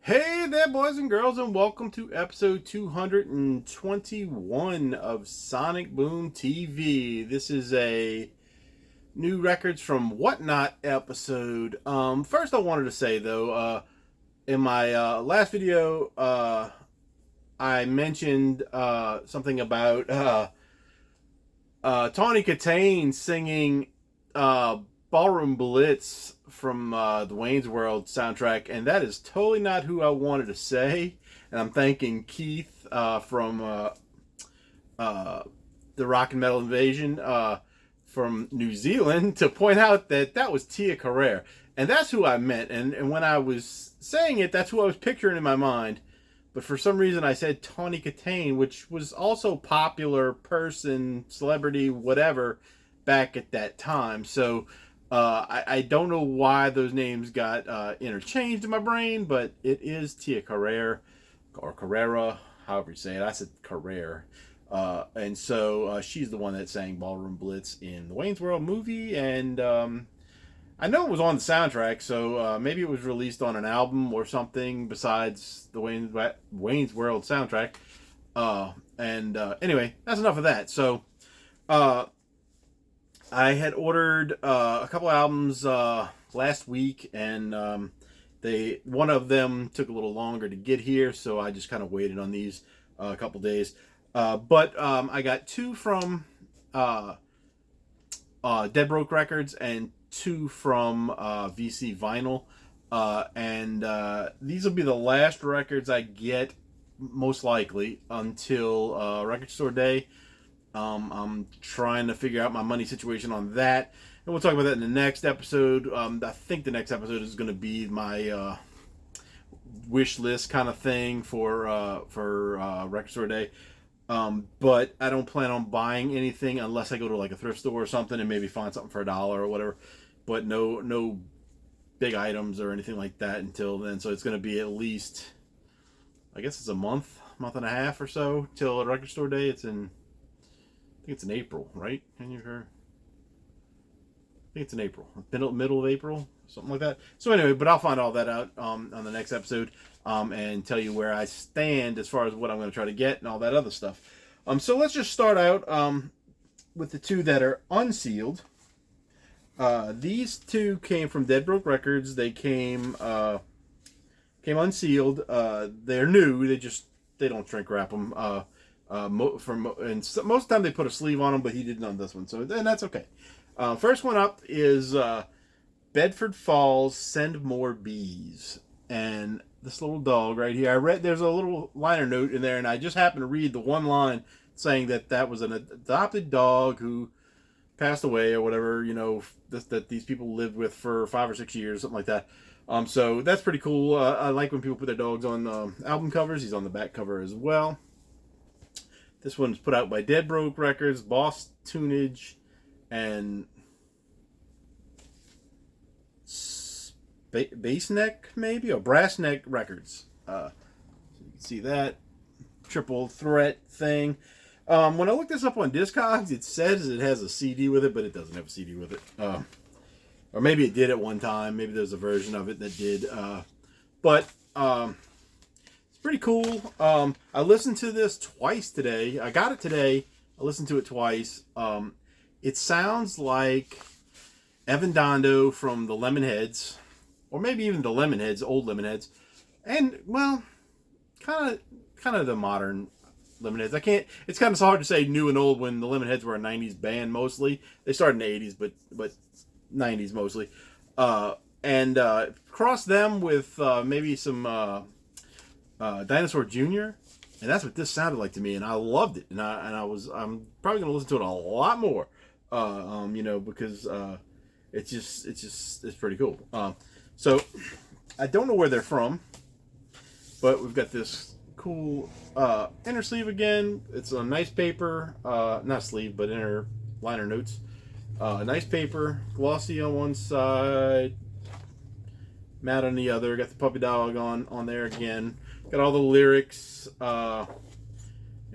Hey there, boys and girls, and welcome to episode 221 of Sonic Boom TV. This is a new records from Whatnot episode. First, I wanted to say though, in my last video, I mentioned something about Tawny Katane singing Ballroom Blitz from the Wayne's World soundtrack, and that is totally not who I wanted to say. And I'm thanking Keith from the Rock and Metal Invasion from New Zealand to point out that that was Tia Carrere, and that's who I meant. And when I was saying it, that's who I was picturing in my mind. But for some reason, I said Tawny Katane, which was also popular person, celebrity, whatever, back at that time. So I don't know why those names got interchanged in my brain, but it is Tia Carrere, or Carrera, however you say it. I said Carrere. And so she's the one that sang Ballroom Blitz in the Wayne's World movie, and I know it was on the soundtrack, so maybe it was released on an album or something besides the Wayne's World soundtrack. Anyway, that's enough of that. So I had ordered a couple albums last week, and one of them took a little longer to get here, so I just kind of waited on these a couple days. But I got two from Dead Broke Records and two from VC Vinyl, and these will be the last records I get, most likely, until Record Store Day. I'm trying to figure out my money situation on that, and we'll talk about that in the next episode. I think the next episode is going to be my wish list kind of thing for Record Store Day. But I don't plan on buying anything unless I go to like a thrift store or something and maybe find something for $1 or whatever. But no big items or anything like that until then. So it's going to be at least, I guess it's a month and a half or so till Record Store Day. I think it's in April, right? Can you hear? I think it's in April, middle of April, something like that. So anyway, but I'll find all that out on the next episode, and tell you where I stand as far as what I'm going to try to get and all that other stuff. So let's just start out with the two that are unsealed. These two came from Dead Broke Records. They came unsealed. They're new. They don't shrink wrap them. And most of the time they put a sleeve on them, but he didn't on this one, so then that's okay. First one up is Bedford Falls, Send More Bees, and this little dog right here. There's a little liner note in there, and I just happened to read the one line saying that was an adopted dog who passed away or whatever, that these people lived with for 5 or 6 years, something like that. So that's pretty cool. I like when people put their dogs on album covers. He's on the back cover as well. This one's put out by Dead Broke Records, Boss Tunage, and Bassneck, maybe? Or Brassneck Records. So you can see that triple threat thing. When I looked this up on Discogs, it says it has a CD with it, but it doesn't have a CD with it. Or maybe it did at one time. Maybe there's a version of it that did. But pretty cool. I listened to this twice today. I got it today. I listened to it twice. It sounds like Evan Dando from the Lemonheads, or maybe even the Lemonheads, old Lemonheads, and well, kind of the modern Lemonheads. It's kind of hard to say new and old when the Lemonheads were a '90s band mostly. They started in the '80s, but '90s mostly. And cross them with maybe some Dinosaur Jr., and that's what this sounded like to me, and I loved it, and I'm probably gonna listen to it a lot more, because it's pretty cool. So I don't know where they're from, but we've got this cool inner sleeve again. It's a nice paper, not sleeve, but inner liner notes. Nice paper, glossy on one side, matte on the other. Got the puppy dog on there again. Got all the lyrics and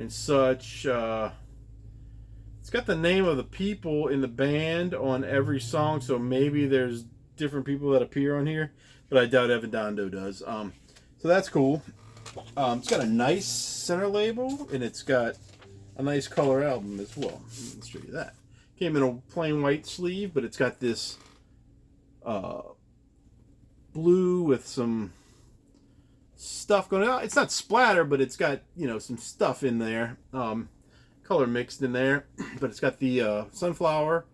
such. It's got the name of the people in the band on every song, so maybe there's different people that appear on here, but I doubt Evan Dando does. So So that's cool. It's got a nice center label, and it's got a nice color album as well. Let's show you that. Came in a plain white sleeve, but it's got this blue with some stuff going on. It's not splatter, but it's got, you know, some stuff in there. Color mixed in there. But it's got the sunflower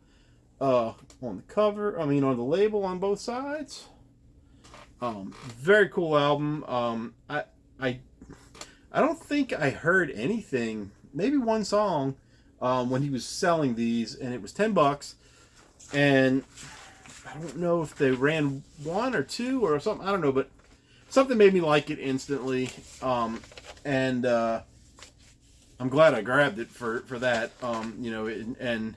on the cover. I mean, on the label on both sides. Very cool album. I don't think I heard anything. Maybe one song when he was selling these, and it was $10. And I don't know if they ran one or two or something. I don't know, but something made me like it instantly. And I'm glad I grabbed it for that. You know, and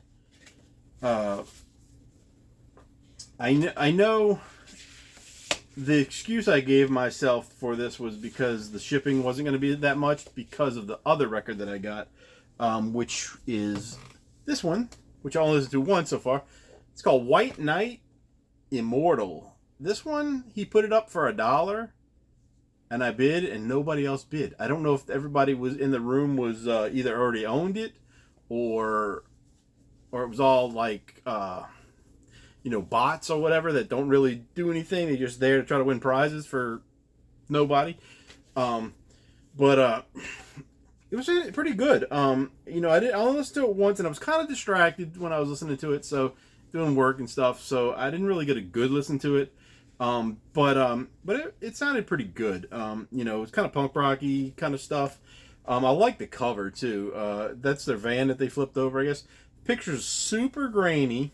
I know the excuse I gave myself for this was because the shipping wasn't going to be that much because of the other record that I got, which is this one, which I only listened to once so far. It's called White Knight Immortal. This one, he put it up for $1, and I bid, and nobody else bid. I don't know if everybody was in the room was either already owned it, or it was all like you know, bots or whatever that don't really do anything. They're just there to try to win prizes for nobody. But it was pretty good. You know, I only listened to it once, and I was kind of distracted when I was listening to it, so doing work and stuff. So I didn't really get a good listen to it. But it sounded pretty good. You know, it's kind of punk rocky kind of stuff. I like the cover too. That's their van that they flipped over, I guess. Picture's super grainy.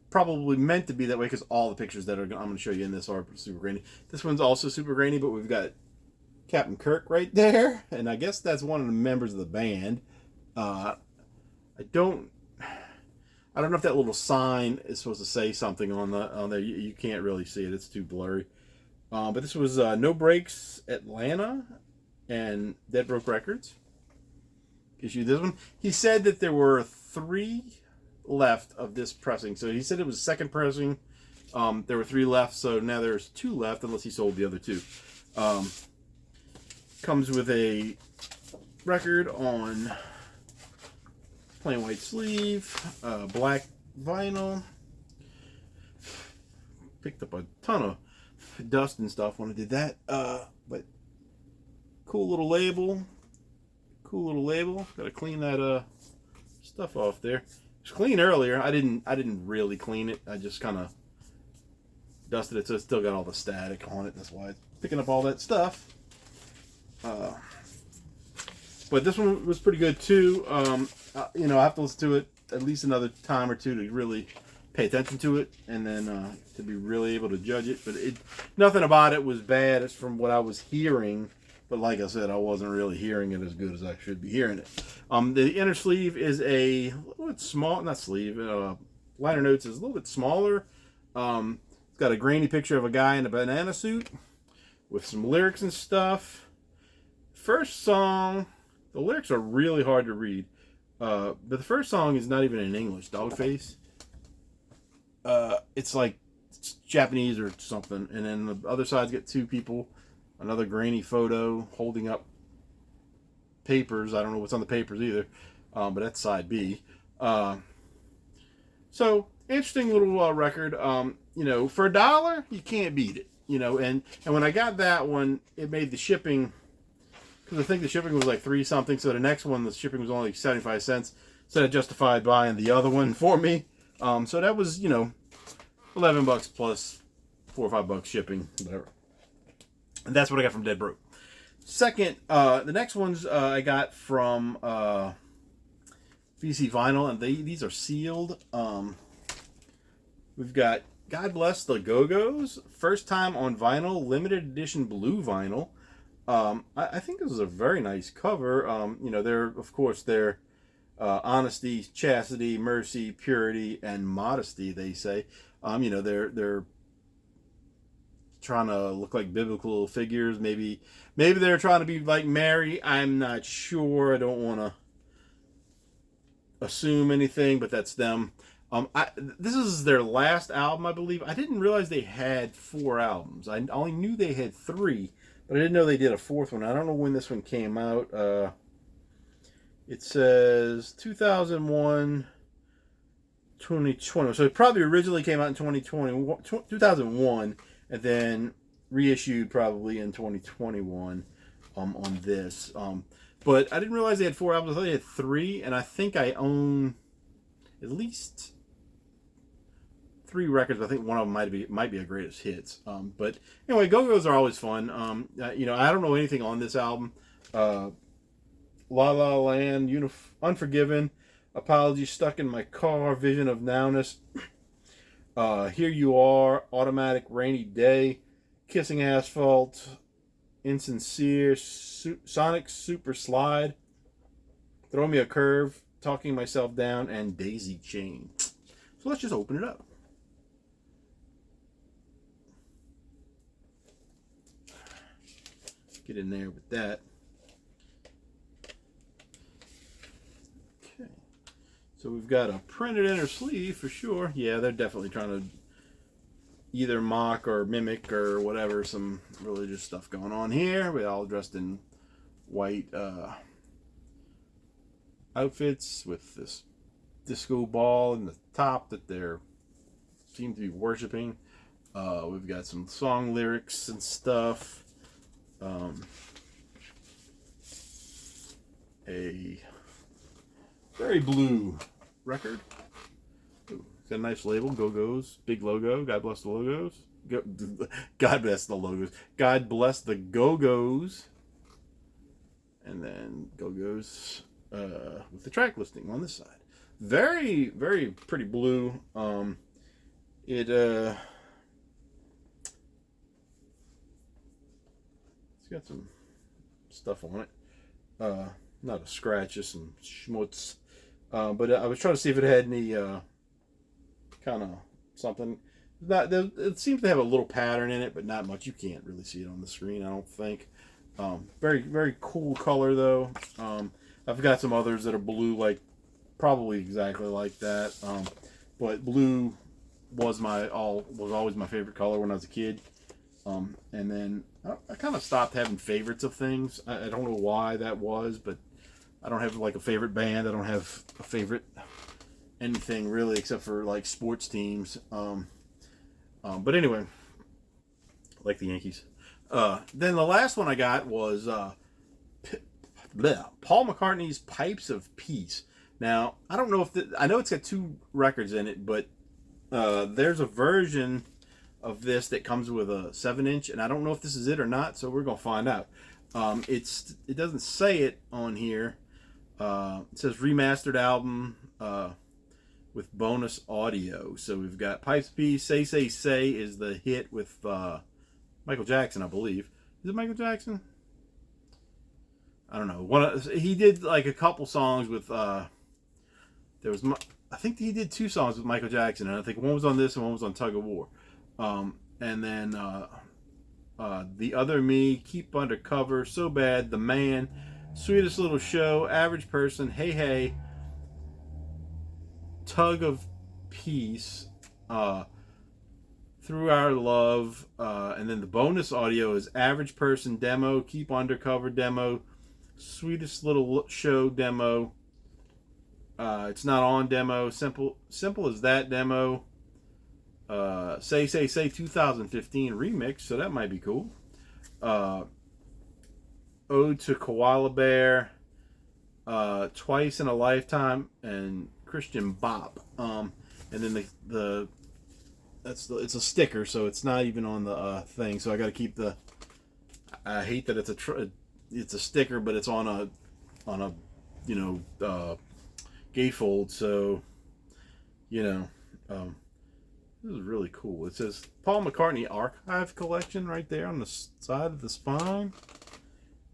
Probably meant to be that way because all the pictures that I'm going to show you in this are super grainy. This one's also super grainy, but we've got Captain Kirk right there, and I guess that's one of the members of the band. I don't know if that little sign is supposed to say something on there. You can't really see it; it's too blurry. But this was No Breaks Atlanta and Dead Broke Records issued this one. He said that there were 3 left of this pressing, so he said it was second pressing. There were 3 left, so now there's 2 left unless he sold the other 2. Comes with a record on plain white sleeve, black vinyl. Picked up a ton of dust and stuff when I did that, but cool little label. Gotta clean that stuff off there. It was clean earlier. I didn't really clean it. I just kind of dusted it, so it's still got all the static on it. That's why it's picking up all that stuff. But this one was pretty good too. You know, I have to listen to it at least another time or two to really pay attention to it, and then to be really able to judge it. But nothing about it was bad. It's from what I was hearing. But like I said, I wasn't really hearing it as good as I should be hearing it. The inner sleeve is a little bit small, not sleeve, liner notes is a little bit smaller. It's got a grainy picture of a guy in a banana suit with some lyrics and stuff. First song, the lyrics are really hard to read. But the first song is not even in English, Dogface. It's like it's Japanese or something. And then the other side's got 2 people. Another grainy photo holding up papers. I don't know what's on the papers either, but that's side B. So interesting little record. You know, for $1, you can't beat it. You know, and when I got that one, it made the shipping, because I think the shipping was like 3 something. So the next one, the shipping was only like 75 cents. So that justified buying the other one for me. So that was, you know, $11 plus $4 or $5 shipping, whatever. And that's what I got from Dead Broke. Second, the next ones I got from VC Vinyl, and these are sealed. We've got God Bless the Go-Go's, first time on vinyl, limited edition blue vinyl. I think this is a very nice cover. You know, they're, of course, they're honesty, chastity, mercy, purity, and modesty, they say. You know, they're trying to look like biblical figures. Maybe they're trying to be like Mary. I'm not sure. I don't want to assume anything, but that's them. This is their last album, I believe. I didn't realize they had 4 albums. I only knew they had 3, but I didn't know they did a fourth one. I don't know when this one came out. It says 2001, 2020. So it probably originally came out in 2001, and then reissued probably in 2021 on this. But I didn't realize they had 4 albums. I thought they had 3, and I think I own at least 3 records. I think one of them might be a greatest hits. But anyway, Go-Go's are always fun. I don't know anything on this album. La La Land, Unforgiven, Apology, Stuck in My Car, Vision of Nowness, Here You Are, Automatic, Rainy Day, Kissing Asphalt, Insincere, Sonic Super Slide, Throw Me a Curve, Talking Myself Down, and Daisy Chain. So let's just open it up. Get in there with that. Okay. So we've got a printed inner sleeve for sure. Yeah, they're definitely trying to either mock or mimic or whatever some religious stuff going on here. We're all dressed in white outfits with this disco ball in the top that they're seem to be worshiping. We've got some song lyrics and stuff. A very blue record. Ooh, got a nice label. Go-Go's, big logo. God bless the logos. God bless the logos. God bless the Go-Go's. And then Go-Go's with the track listing on this side. Very, very pretty blue. It's got some stuff on it. Not a scratch, just some schmutz. But I was trying to see if it had any kind of something. It seems to have a little pattern in it, but not much. You can't really see it on the screen, I don't think. Very, very cool color, though. I've got some others that are blue, probably exactly like that. But blue was always my favorite color when I was a kid. And then I kind of stopped having favorites of things. I don't know why that was, but I don't have a favorite band. I don't have a favorite anything really except for sports teams. But anyway, like the Yankees. Then the last one I got was Paul McCartney's Pipes of Peace. Now, I don't know I know it's got 2 records in it, but there's a version of this that comes with a 7-inch, and I don't know if this is it or not, so we're gonna find out. It doesn't say it on here. It says remastered album with bonus audio. So we've got Pipes of Peace. Say Say Say is the hit with Michael Jackson, I believe. Is it Michael Jackson? I don't know. He did a couple songs with. I think he did 2 songs with Michael Jackson, and I think one was on this and one was on Tug of War. And then The Other Me, Keep Undercover, So Bad, The Man, Sweetest Little Show, Average Person, Hey Hey, Tug of Peace, Through Our Love, and then the bonus audio is Average Person demo, Keep Undercover demo, Sweetest Little Show demo, It's Not On demo, Simple as That demo, Say Say Say 2015 remix, so that might be cool. Ode to Koala Bear, Twice in a Lifetime, and Christian Bop. And then it's a sticker, so it's not even on the thing. So I got to keep the. I hate that it's a sticker, but it's on a gatefold. So this is really cool. It says Paul McCartney Archive Collection right there on the side of the spine.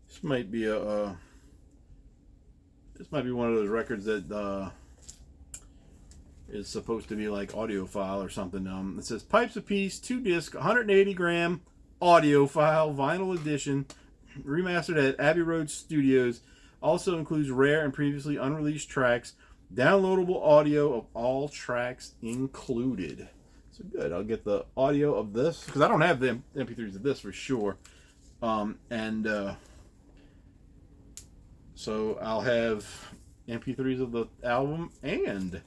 This might be one of those records that is supposed to be like audiophile or something. It says Pipes of Peace, 2-disc, 180-gram audiophile, vinyl edition, remastered at Abbey Road Studios. Also includes rare and previously unreleased tracks, downloadable audio of all tracks included. So good. I'll get the audio of this because I don't have the MP3s of this for sure. And so I'll have MP3s of the album and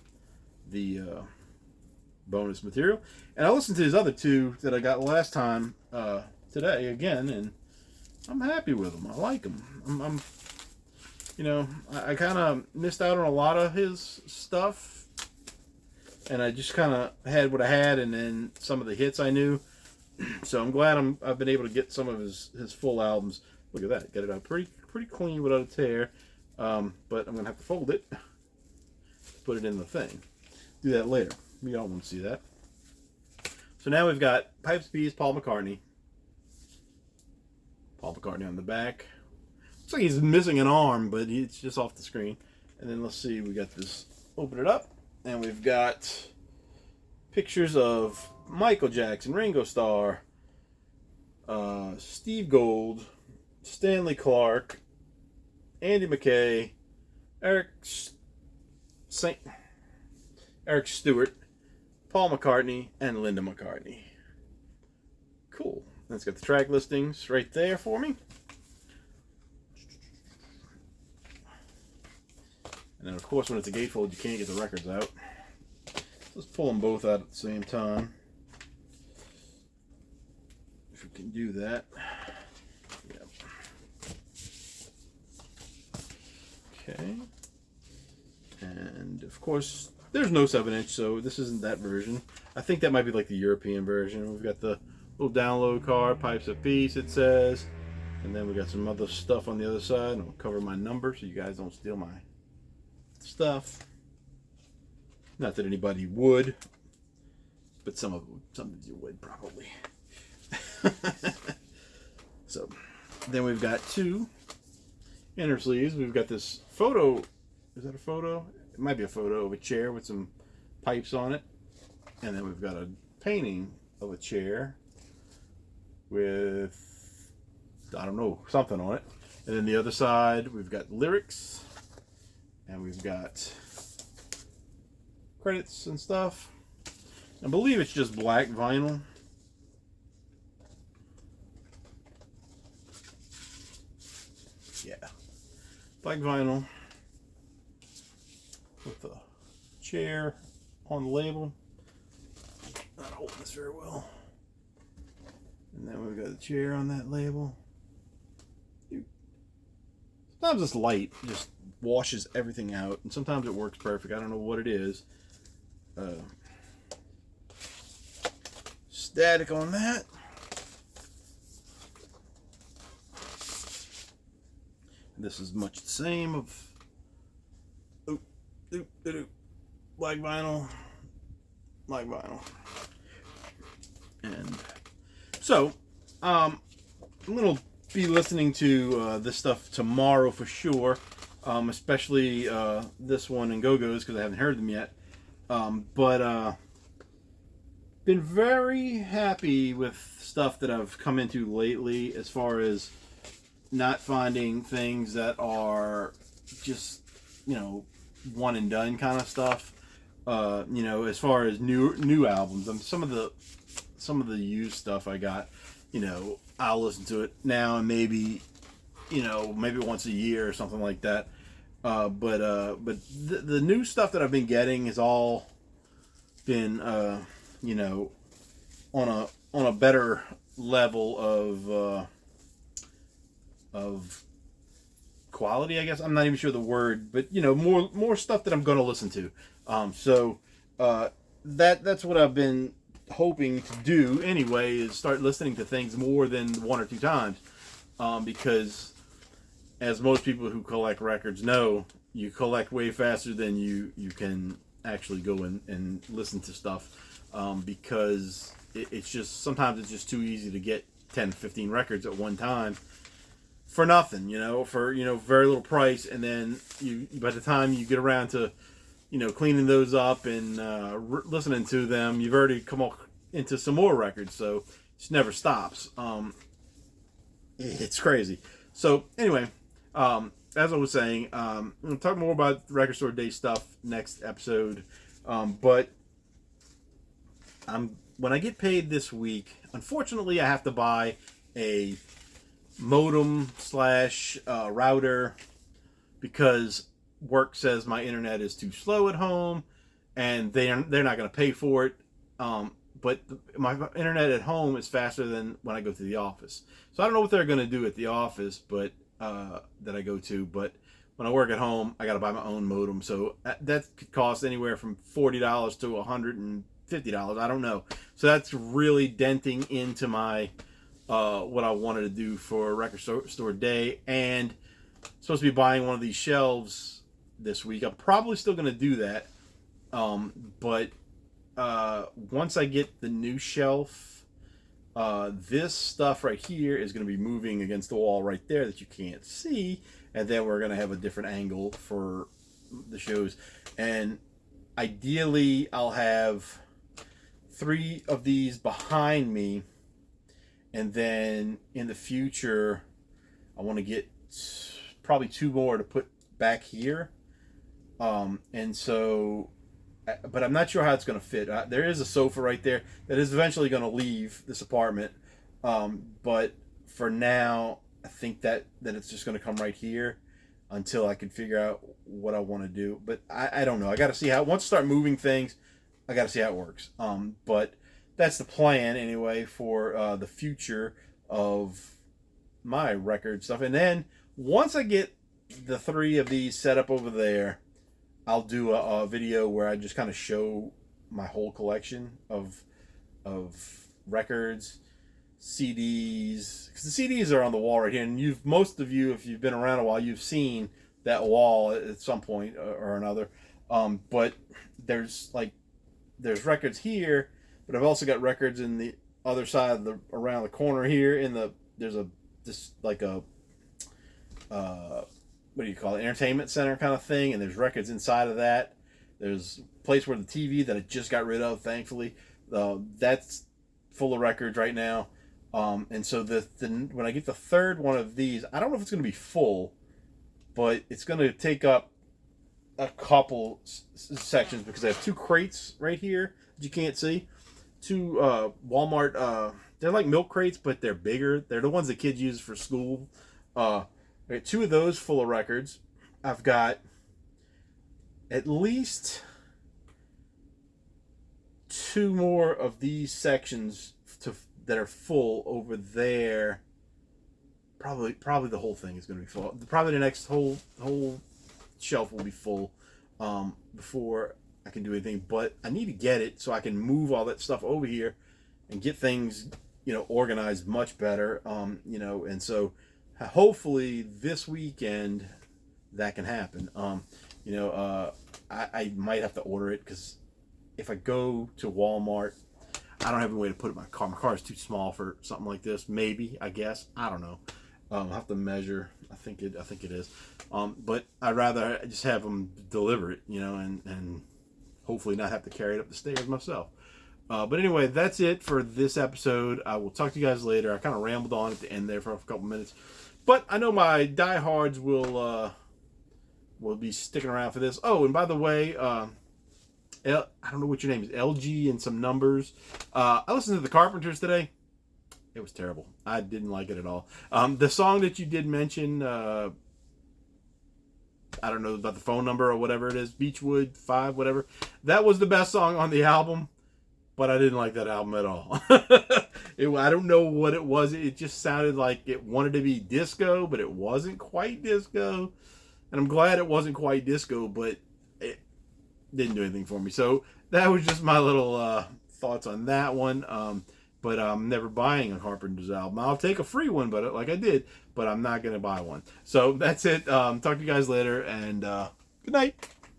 the bonus material. And I listened to his other two that I got last time today again, and I'm happy with them. I like them. I'm you know, I kind of missed out on a lot of his stuff, and I just kind of had what I had, and then some of the hits I knew. So I'm glad I've been able to get some of his full albums. Look at that, get it out pretty clean without a tear. But I'm gonna have to fold it, put it in the thing. Do that later. We all want to see that. So now we've got Pipes, Peas, Paul McCartney. Paul McCartney on the back. Looks like he's missing an arm, but it's just off the screen. And then let's see, we got this. Open it up, and we've got pictures of Michael Jackson, Ringo Starr, Steve Gold, Stanley Clarke, Andy McKay, Eric Stewart, Paul McCartney, and Linda McCartney. Cool. That's got the track listings right there for me. And then, of course, when it's a gatefold, you can't get the records out. Let's pull them both out at the same time. If we can do that. Yep. Okay. And, of course, there's no 7-inch, so this isn't that version. I think that might be like the European version. We've got the little download card, Pipes of Peace, it says. And then we got some other stuff on the other side. And I'll cover my number so you guys don't steal my stuff. Not that anybody would, but some of you would probably. So then we've got two inner sleeves. We've got this photo. Is that a photo? It might be a photo of a chair with some pipes on it. And then we've got a painting of a chair with, I don't know, something on it. And then the other side, we've got lyrics. And we've got credits and stuff. I believe it's just black vinyl. Yeah. Black vinyl with a chair on the label. Not holding this very well. And then we've got a chair on that label. Sometimes this light just washes everything out, and sometimes it works perfect. I don't know what it is. Static on that. This is much the same of black vinyl, and so I'm gonna be listening to this stuff tomorrow for sure, especially this one and Go-Go's because I haven't heard them yet. But been very happy with stuff that I've come into lately as far as not finding things that are just, one and done kind of stuff. As far as new albums, some of the used stuff I got, I'll listen to it now and maybe once a year or something like that. But the new stuff that I've been getting has all been on a better level of quality, I guess. I'm not even sure the word, but more stuff that I'm going to listen to. That's what I've been hoping to do anyway, is start listening to things more than one or two times, because as most people who collect records know, you collect way faster than you can actually go and listen to stuff, because it's just sometimes it's just too easy to get 10, 15 records at one time for nothing, for very little price, and then by the time you get around to cleaning those up and listening to them, you've already come up into some more records, so it just never stops. It's crazy. So anyway, as I was saying, I'm going to talk more about Record Store Day stuff next episode, but when I get paid this week, unfortunately I have to buy a modem slash router because work says my internet is too slow at home, and they're not going to pay for it. But my internet at home is faster than when I go to the office. So I don't know what they're going to do at the office, but that I go to. But when I work at home, I got to buy my own modem. So that could cost anywhere from $40 to $150. I don't know. So that's really denting into my what I wanted to do for Record Store Day. And I'm supposed to be buying one of these shelves this week. I'm probably still going to do that. But once I get the new shelf, this stuff right here is going to be moving against the wall right there that you can't see, and then we're going to have a different angle for the shows. And ideally I'll have 3 of these behind me, and then in the future I want to get probably 2 more to put back here. And so, but I'm not sure how it's going to fit. There is a sofa right there that is eventually going to leave this apartment. But for now, I think that it's just going to come right here until I can figure out what I want to do. But I don't know. I got to see how, once I start moving things, I got to see how it works. But that's the plan anyway for the future of my record stuff. And then once I get the 3 of these set up over there, I'll do a video where I just kind of show my whole collection of records, CDs, because the CDs are on the wall right here, and most of you, if you've been around a while, you've seen that wall at some point or another. But there's records here, but I've also got records in the other side of around the corner here. There's what do you call it, entertainment center kind of thing, and there's records inside of that. There's a place where the TV that I just got rid of, thankfully, that's full of records right now. And so when I get the 3rd one of these, I don't know if it's going to be full, but it's going to take up a couple sections because I have 2 crates right here that you can't see. 2 Walmart, they're like milk crates, but they're bigger. They're the ones that kids use for school. I got 2 of those full of records. I've got at least 2 more of these sections that are full over there. Probably the whole thing is going to be full. Probably the next whole shelf will be full before I can do anything. But I need to get it so I can move all that stuff over here and get things, organized much better. And so hopefully this weekend that can happen. I might have to order it because if I go to Walmart, I don't have any way to put it in my car. My car is too small for something like this. Maybe, I guess. I don't know. I'll have to measure. I think it is. But I'd rather just have them deliver it, and hopefully not have to carry it up the stairs myself. But anyway, that's it for this episode. I will talk to you guys later. I kind of rambled on at the end there for a couple minutes. But I know my diehards will be sticking around for this. Oh, and by the way, I don't know what your name is, LG and some numbers. I listened to the Carpenters today. It was terrible. I didn't like it at all. The song that you did mention, I don't know about the phone number or whatever it is, Beechwood 5, whatever. That was the best song on the album, but I didn't like that album at all. I don't know what it was. It just sounded like it wanted to be disco, but it wasn't quite disco. And I'm glad it wasn't quite disco, but it didn't do anything for me. So that was just my little thoughts on that one. But I'm never buying a Carpenter's album. I'll take a free one, but like I did, but I'm not going to buy one. So that's it. Talk to you guys later, and good night.